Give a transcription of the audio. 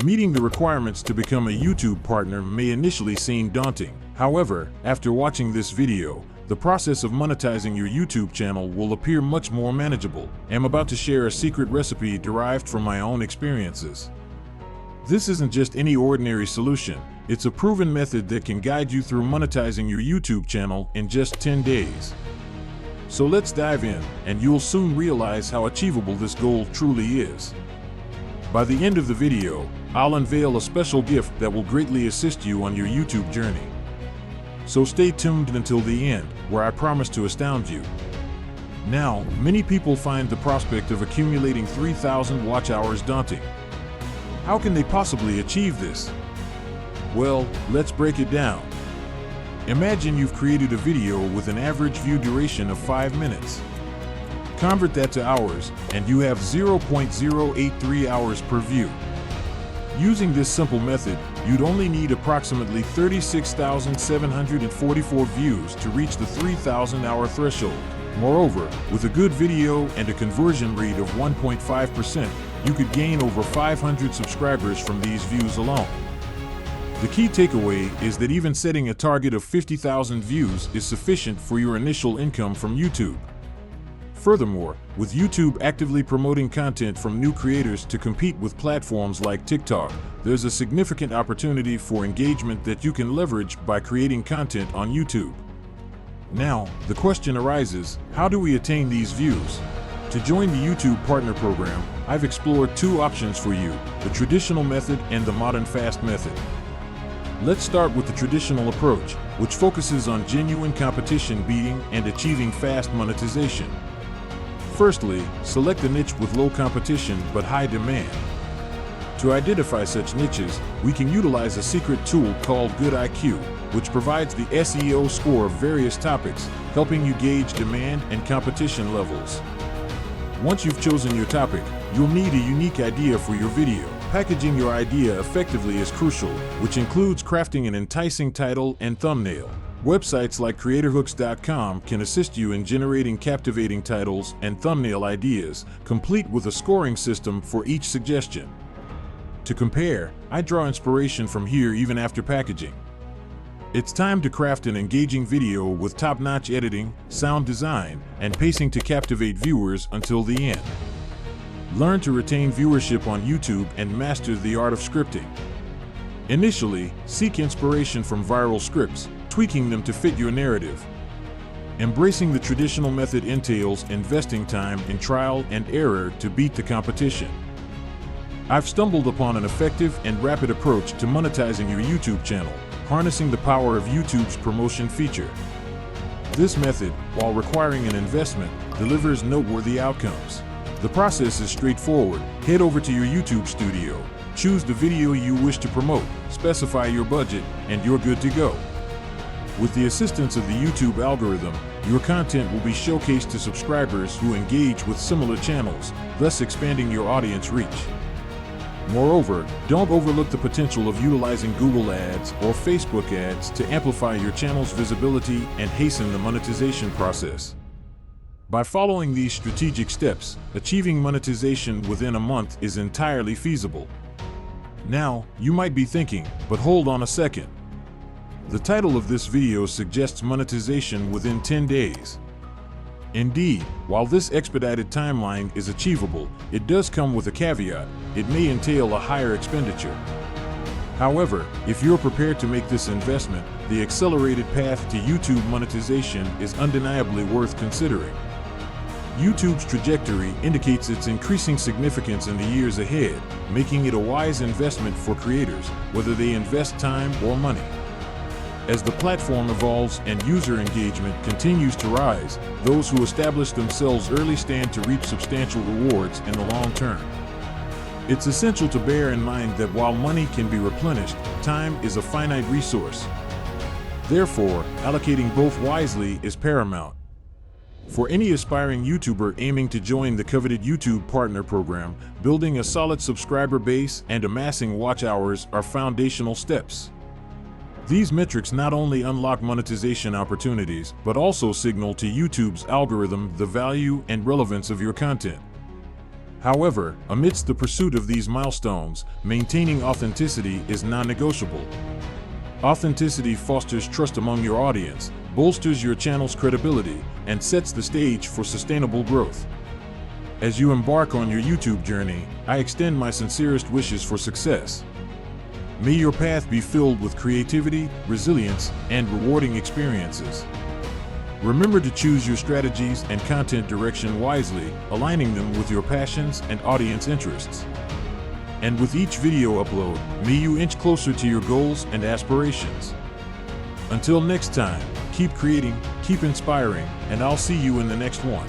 Meeting the requirements to become a YouTube partner may initially seem daunting. However, after watching this video, the process of monetizing your YouTube channel will appear much more manageable. I'm about to share a secret recipe derived from my own experiences. This isn't just any ordinary solution. It's a proven method that can guide you through monetizing your YouTube channel in just 10 days. So let's dive in, and you'll soon realize how achievable this goal truly is. By the end of the video, I'll unveil a special gift that will greatly assist you on your YouTube journey. So stay tuned until the end, where I promise to astound you. Now, many people find the prospect of accumulating 3,000 watch hours daunting. How can they possibly achieve this? Well, let's break it down. Imagine you've created a video with an average view duration of 5 minutes. Convert that to hours, and you have 0.083 hours per view. Using this simple method, you'd only need approximately 36,744 views to reach the 3,000-hour threshold. Moreover, with a good video and a conversion rate of 1.5%, you could gain over 500 subscribers from these views alone. The key takeaway is that even setting a target of 50,000 views is sufficient for your initial income from YouTube. Furthermore, with YouTube actively promoting content from new creators to compete with platforms like TikTok, there's a significant opportunity for engagement that you can leverage by creating content on YouTube. Now, the question arises, how do we attain these views? To join the YouTube Partner Program, I've explored two options for you, the traditional method and the modern fast method. Let's start with the traditional approach, which focuses on genuine competition beating and achieving fast monetization. Firstly, select a niche with low competition but high demand. To identify such niches, we can utilize a secret tool called GoodIQ, which provides the SEO score of various topics, helping you gauge demand and competition levels. Once you've chosen your topic, you'll need a unique idea for your video. Packaging your idea effectively is crucial, which includes crafting an enticing title and thumbnail. Websites like CreatorHooks.com can assist you in generating captivating titles and thumbnail ideas, complete with a scoring system for each suggestion. To compare, I draw inspiration from here even after packaging. It's time to craft an engaging video with top-notch editing, sound design, and pacing to captivate viewers until the end. Learn to retain viewership on YouTube and master the art of scripting. Initially, seek inspiration from viral scripts, tweaking them to fit your narrative. Embracing the traditional method entails investing time in trial and error to beat the competition. I've stumbled upon an effective and rapid approach to monetizing your YouTube channel, harnessing the power of YouTube's promotion feature. This method, while requiring an investment, delivers noteworthy outcomes. The process is straightforward. Head over to your YouTube studio, choose the video you wish to promote, specify your budget, and you're good to go. With the assistance of the YouTube algorithm, your content will be showcased to subscribers who engage with similar channels, thus expanding your audience reach. Moreover, don't overlook the potential of utilizing Google Ads or Facebook ads to amplify your channel's visibility and hasten the monetization process. By following these strategic steps, achieving monetization within a month is entirely feasible. Now, you might be thinking, but hold on a second. The title of this video suggests monetization within 10 days. Indeed, while this expedited timeline is achievable, it does come with a caveat. It may entail a higher expenditure. However, if you're prepared to make this investment, the accelerated path to YouTube monetization is undeniably worth considering. YouTube's trajectory indicates its increasing significance in the years ahead, making it a wise investment for creators, whether they invest time or money. As the platform evolves and user engagement continues to rise, those who establish themselves early stand to reap substantial rewards in the long term. It's essential to bear in mind that while money can be replenished, time is a finite resource. Therefore, allocating both wisely is paramount. For any aspiring YouTuber aiming to join the coveted YouTube Partner Program, building a solid subscriber base and amassing watch hours are foundational steps. These metrics not only unlock monetization opportunities, but also signal to YouTube's algorithm the value and relevance of your content. However, amidst the pursuit of these milestones, maintaining authenticity is non-negotiable. Authenticity fosters trust among your audience, bolsters your channel's credibility, and sets the stage for sustainable growth. As you embark on your YouTube journey, I extend my sincerest wishes for success. May your path be filled with creativity, resilience, and rewarding experiences. Remember to choose your strategies and content direction wisely, aligning them with your passions and audience interests. And with each video upload, may you inch closer to your goals and aspirations. Until next time, keep creating, keep inspiring, and I'll see you in the next one.